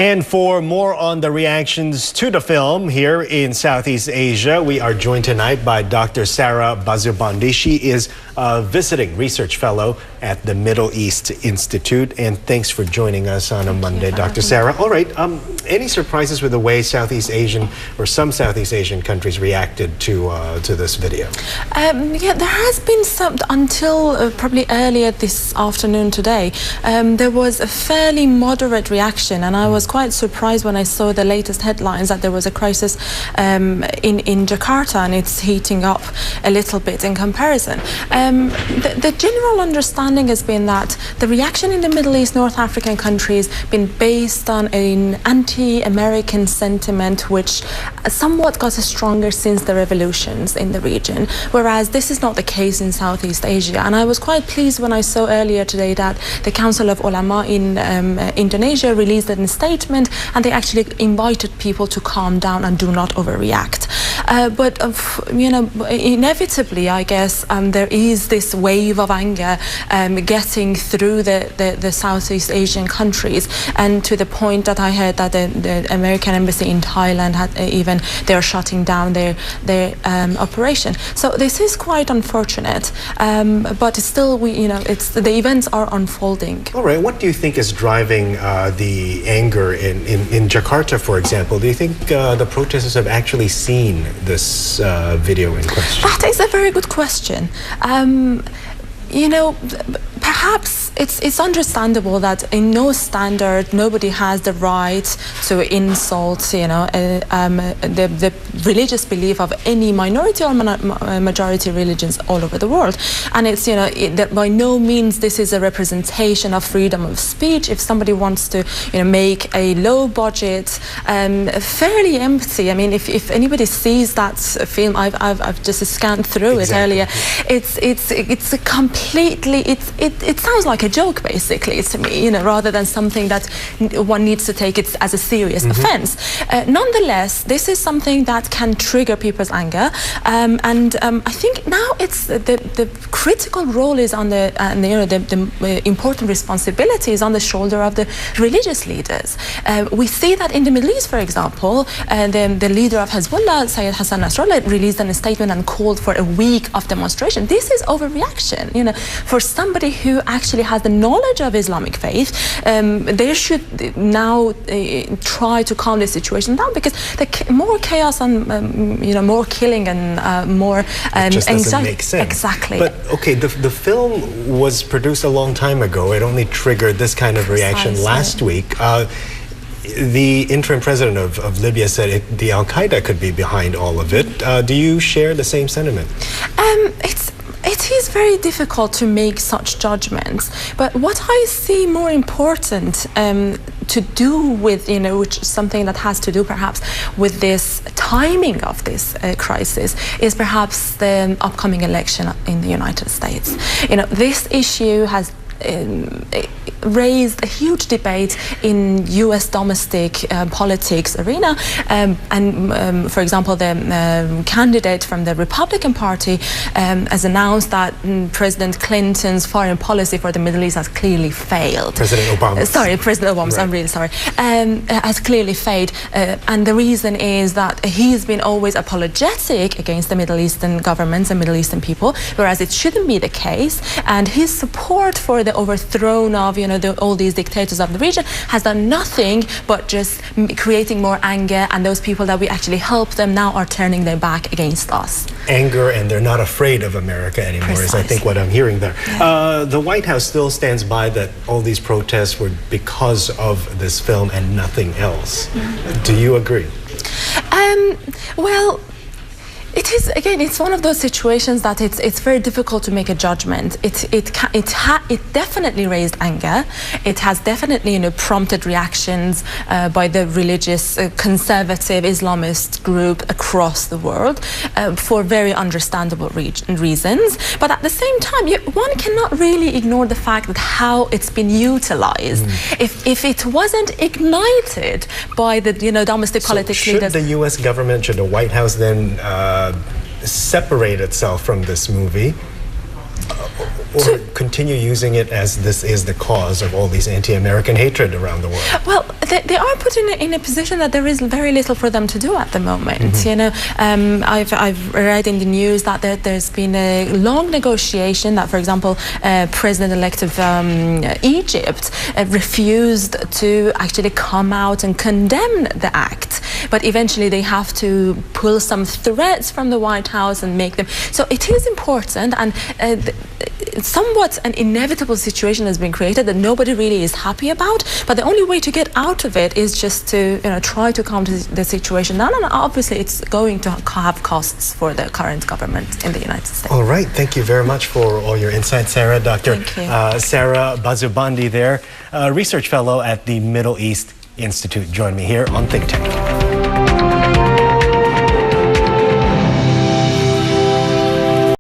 And for more on the reactions to the film here in Southeast Asia, we are joined tonight by Dr. Sarah Bazubandi. She is a visiting research fellow at the Middle East Institute. And thanks for joining us on a Monday, Dr. Sarah. All right, any surprises with the way Southeast Asian or some Southeast Asian countries reacted to this video? Yeah, there has been some until probably earlier this afternoon today. There was a fairly moderate reaction, and I was quite surprised when I saw the latest headlines that there was a crisis in Jakarta, and it's heating up a little bit in comparison. The general understanding has been that the reaction in the Middle East, North African countries, been based on an anti-American sentiment which somewhat got stronger since the revolutions in the region, whereas this is not the case in Southeast Asia. And I was quite pleased when I saw earlier today that the Council of Ulama in Indonesia released a statement, and they actually invited people to calm down and do not overreact. But you know, inevitably, I guess there is this wave of anger getting through the Southeast Asian countries, and to the point that I heard that the American embassy in Thailand had they're shutting down their operation. So this is quite unfortunate, but it's still the events are unfolding. All right, what do you think is driving the anger in Jakarta, for example? Do you think the protesters have actually seen this video in question? That is a very good question. You know, perhaps it's understandable that in no standard nobody has the right to insult, the religious belief of any minority or majority religions all over the world. And it's, that by no means this is a representation of freedom of speech. If somebody wants to, make a low budget, fairly empty. I mean, if anybody sees that film, I've just scanned through it earlier. It's a completely, it sounds like a joke basically to me, rather than something that one needs to take it as a serious offense. Nonetheless, this is something that can trigger people's anger, and I think now it's the critical role is on the important responsibility is on the shoulder of the religious leaders. We see that in the Middle East, for example, the leader of Hezbollah, Sayyid Hassan Nasrallah, released a statement and called for a week of demonstration. This is overreaction. For somebody who actually has the knowledge of Islamic faith, they should now try to calm the situation down, because the more chaos and more killing and more just doesn't make sense. Exactly. But okay, the film was produced a long time ago. It only triggered this kind of reaction last week. The interim president of Libya said the Al-Qaeda could be behind all of it. Do you share the same sentiment? It is very difficult to make such judgments, but what I see more important to do with, which is something that has to do perhaps with this timing of this crisis, is perhaps the upcoming election in the United States. This issue has raised a huge debate in U.S. domestic politics arena, and for example, the candidate from the Republican Party has announced that President Clinton's foreign policy for the Middle East has clearly failed. President Obama. Sorry, President Obama. Right. I'm really sorry. Has clearly failed, and the reason is that he's been always apologetic against the Middle Eastern governments and Middle Eastern people, whereas it shouldn't be the case. And his support for the overthrow of all these dictators of the region has done nothing but just creating more anger, and those people that we actually help them now are turning their back against us. Anger, and they're not afraid of America anymore. Precisely. Is I think what I'm hearing there. The White House still stands by that all these protests were because of this film and nothing else. Do you agree? Well, it is, again, it's one of those situations that it's very difficult to make a judgment. It definitely raised anger. It has definitely prompted reactions by the religious conservative Islamist group across the world for very understandable reasons. But at the same time, one cannot really ignore the fact that how it's been utilized. If it wasn't ignited by the domestic politics leaders, should the U.S. government, should the White House then separate itself from this movie, or continue using it as this is the cause of all these anti-American hatred around the world? Well, they are put in a position that there is very little for them to do at the moment. You know, I've read in the news that there's been a long negotiation that, for example, President-elect of Egypt refused to actually come out and condemn the act, but eventually they have to pull some threads from the White House and make them. So it is important, and somewhat an inevitable situation has been created that nobody really is happy about, but the only way to get out of it is just to try to calm the situation down, and obviously it's going to have costs for the current government in the United States. All right, thank you very much for all your insights, Sarah. Dr. Sarah Bazubandi there, research fellow at the Middle East Institute, joined me here on Think Tank.